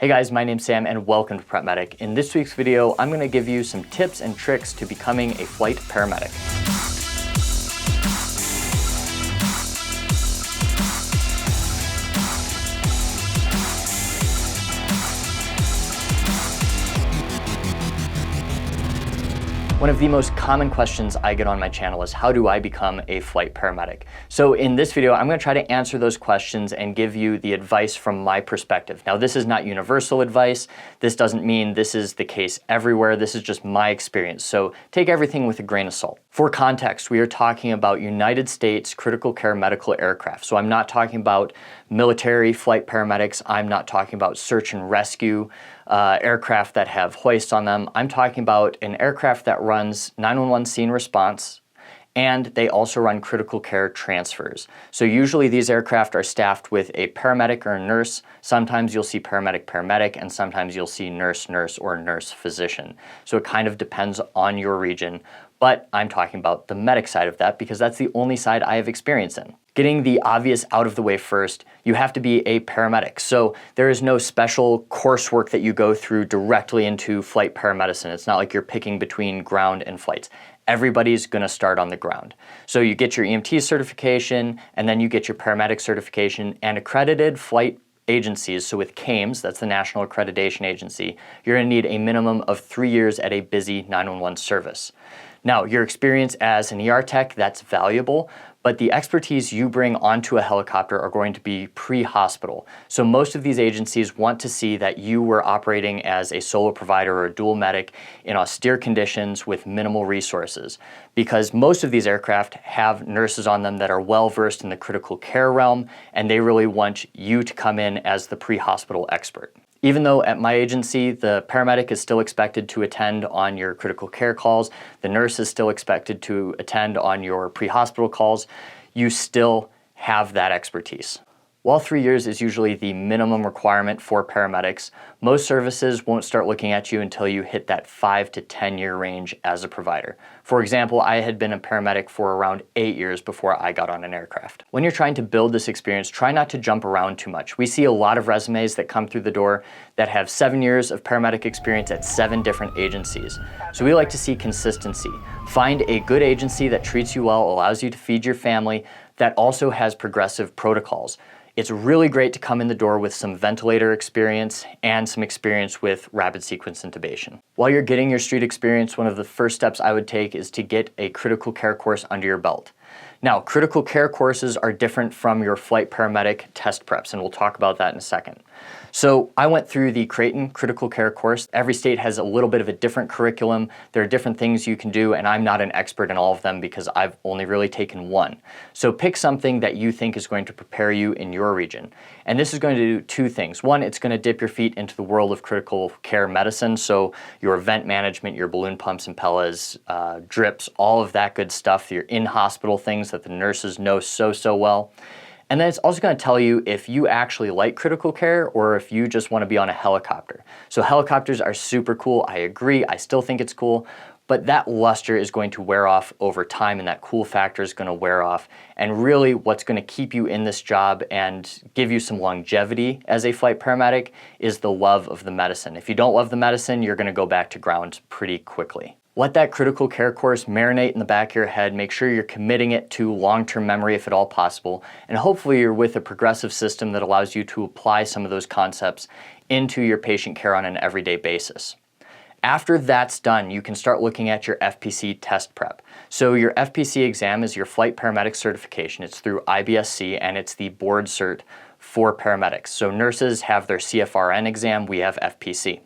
Hey guys, my name's Sam and welcome to Paramedic. In this week's video, I'm going to give you some tips and tricks to becoming a flight paramedic. One of the most common questions I get on my channel is how do I become a flight paramedic? So in this video, I'm going to try to answer those questions and give you the advice from my perspective. Now, this is not universal advice. This doesn't mean this is the case everywhere. This is just my experience. So take everything with a grain of salt. For context, we are talking about United States critical care medical aircraft. So I'm not talking about military flight paramedics. I'm not talking about search and rescue aircraft that have hoists on them. I'm talking about an aircraft that runs 911 scene response, and they also run critical care transfers. So usually these aircraft are staffed with a paramedic or a nurse. Sometimes you'll see paramedic, and sometimes you'll see nurse, or nurse physician. So it kind of depends on your region, but I'm talking about the medic side of that because that's the only side I have experience in. Getting the obvious out of the way first, you have to be a paramedic. So there is no special coursework that you go through directly into flight paramedicine. It's not like you're picking between ground and flights. Everybody's going to start on the ground. So you get your EMT certification, and then you get your paramedic certification, and accredited flight agencies, so with CAIMS, that's the National Accreditation Agency, you're going to need a minimum of 3 years at a busy 911 service. Now, your experience as an ER tech, that's valuable, but the expertise you bring onto a helicopter are going to be pre-hospital. So most of these agencies want to see that you were operating as a solo provider or a dual medic in austere conditions with minimal resources, because most of these aircraft have nurses on them that are well-versed in the critical care realm, and they really want you to come in as the pre-hospital expert. Even though at my agency, the paramedic is still expected to attend on your critical care calls, the nurse is still expected to attend on your pre-hospital calls, you still have that expertise. While 3 years is usually the minimum requirement for paramedics, most services won't start looking at you until you hit that 5 to 10 year range as a provider. For example, I had been a paramedic for around 8 years before I got on an aircraft. When you're trying to build this experience, try not to jump around too much. We see a lot of resumes that come through the door that have 7 years of paramedic experience at 7 different agencies. So we like to see consistency. Find a good agency that treats you well, allows you to feed your family, that also has progressive protocols. It's really great to come in the door with some ventilator experience and some experience with rapid sequence intubation. While you're getting your street experience, one of the first steps I would take is to get a critical care course under your belt. Now, critical care courses are different from your flight paramedic test preps, and we'll talk about that in a second. So I went through the Creighton critical care course. Every state has a little bit of a different curriculum. There are different things you can do, and I'm not an expert in all of them because I've only really taken one. So pick something that you think is going to prepare you in your region. And this is going to do two things. One, it's going to dip your feet into the world of critical care medicine. So your vent management, your balloon pumps, impellas, drips, all of that good stuff, your in-hospital things that the nurses know so well. And then it's also going to tell you if you actually like critical care or if you just want to be on a helicopter. So helicopters are super cool. I agree. I still think it's cool. But that luster is going to wear off over time, and that cool factor is going to wear off. And really what's going to keep you in this job and give you some longevity as a flight paramedic is the love of the medicine. If you don't love the medicine, you're going to go back to ground pretty quickly. Let that critical care course marinate in the back of your head. Make sure you're committing it to long-term memory if at all possible. And hopefully you're with a progressive system that allows you to apply some of those concepts into your patient care on an everyday basis. After that's done, you can start looking at your Fpc Test Prep. So your Fpc exam is your flight paramedic certification. It's through IBSC, and it's the board cert for paramedics. So nurses have their CFRN exam, we have Fpc.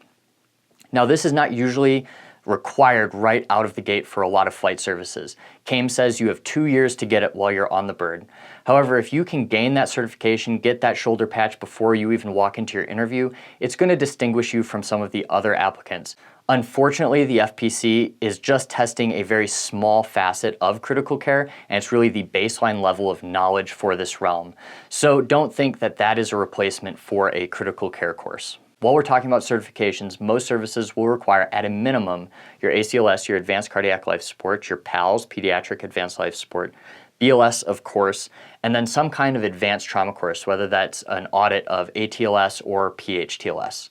Now, this is not usually required right out of the gate for a lot of flight services. CAIMS says you have 2 years to get it while you're on the bird. However, if you can gain that certification, get that shoulder patch before you even walk into your interview, it's going to distinguish you from some of the other applicants. Unfortunately, the Fpc is just testing a very small facet of critical care, and it's really the baseline level of knowledge for this realm. So don't think that that is a replacement for a critical care course. While we're talking about certifications, most services will require at a minimum your ACLS, your Advanced Cardiac Life Support, your PALS, Pediatric Advanced Life Support, BLS, of course, and then some kind of advanced trauma course, whether that's an audit of ATLS or PHTLS.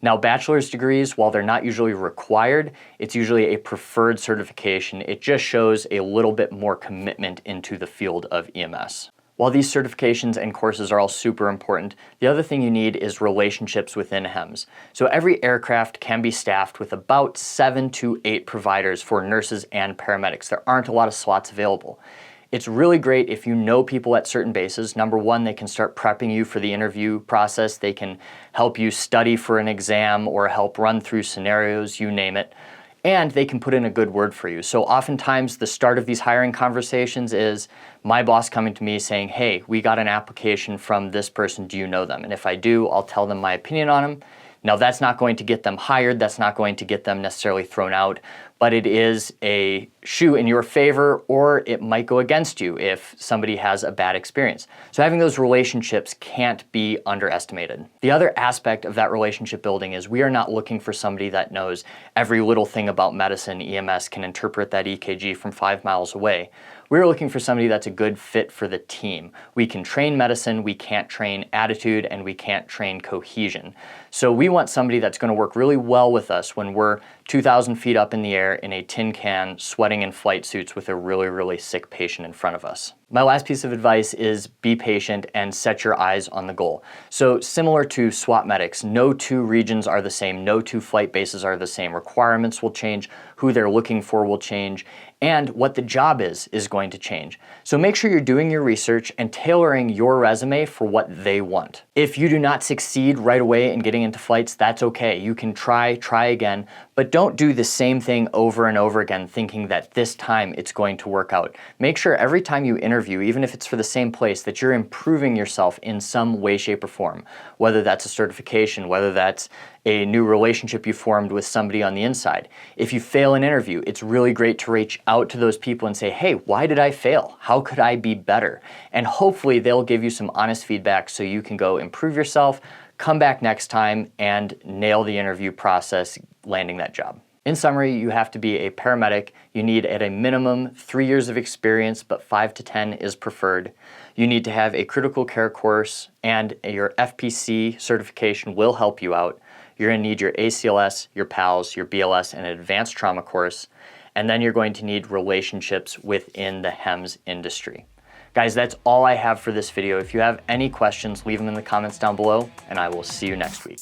Now, bachelor's degrees, while they're not usually required, it's usually a preferred certification. It just shows a little bit more commitment into the field of EMS. While these certifications and courses are all super important, the other thing you need is relationships within HEMS. So every aircraft can be staffed with about 7 to 8 providers for nurses and paramedics. There aren't a lot of slots available. It's really great if you know people at certain bases. Number one, they can start prepping you for the interview process. They can help you study for an exam or help run through scenarios, you name it. And they can put in a good word for you. So oftentimes the start of these hiring conversations is my boss coming to me saying, hey, we got an application from this person, do you know them? And if I do, I'll tell them my opinion on them. Now that's not going to get them hired, that's not going to get them necessarily thrown out, but it is a shoe in your favor, or it might go against you if somebody has a bad experience. So having those relationships can't be underestimated. The other aspect of that relationship building is we are not looking for somebody that knows every little thing about medicine, EMS, can interpret that EKG from 5 miles away. We're looking for somebody that's a good fit for the team. We can train medicine, we can't train attitude, and we can't train cohesion. So we want somebody that's going to work really well with us when we're 2,000 feet up in the air in a tin can, sweating in flight suits with a really, really sick patient in front of us. My last piece of advice is be patient and set your eyes on the goal. So similar to SWAT medics, no 2 regions are the same, no 2 flight bases are the same. Requirements will change, who they're looking for will change, and what the job is going to change. So make sure you're doing your research and tailoring your resume for what they want. If you do not succeed right away in getting into flights, that's okay. You can try again, but don't do the same thing over and over again thinking that this time it's going to work out. Make sure every time you interview, even if it's for the same place, that you're improving yourself in some way, shape, or form. Whether that's a certification, whether that's a new relationship you formed with somebody on the inside. If you fail an interview, it's really great to reach out to those people and say, hey, why did I fail? How could I be better? And hopefully they'll give you some honest feedback so you can go improve yourself, come back next time, and nail the interview process, landing that job. In summary, you have to be a paramedic. You need at a minimum 3 years of experience, but 5 to 10 is preferred. You need to have a critical care course, and your FPC certification will help you out. You're going to need your ACLS, your PALS, your BLS, and an advanced trauma course. And then you're going to need relationships within the HEMS industry. Guys, that's all I have for this video. If you have any questions, leave them in the comments down below, and I will see you next week.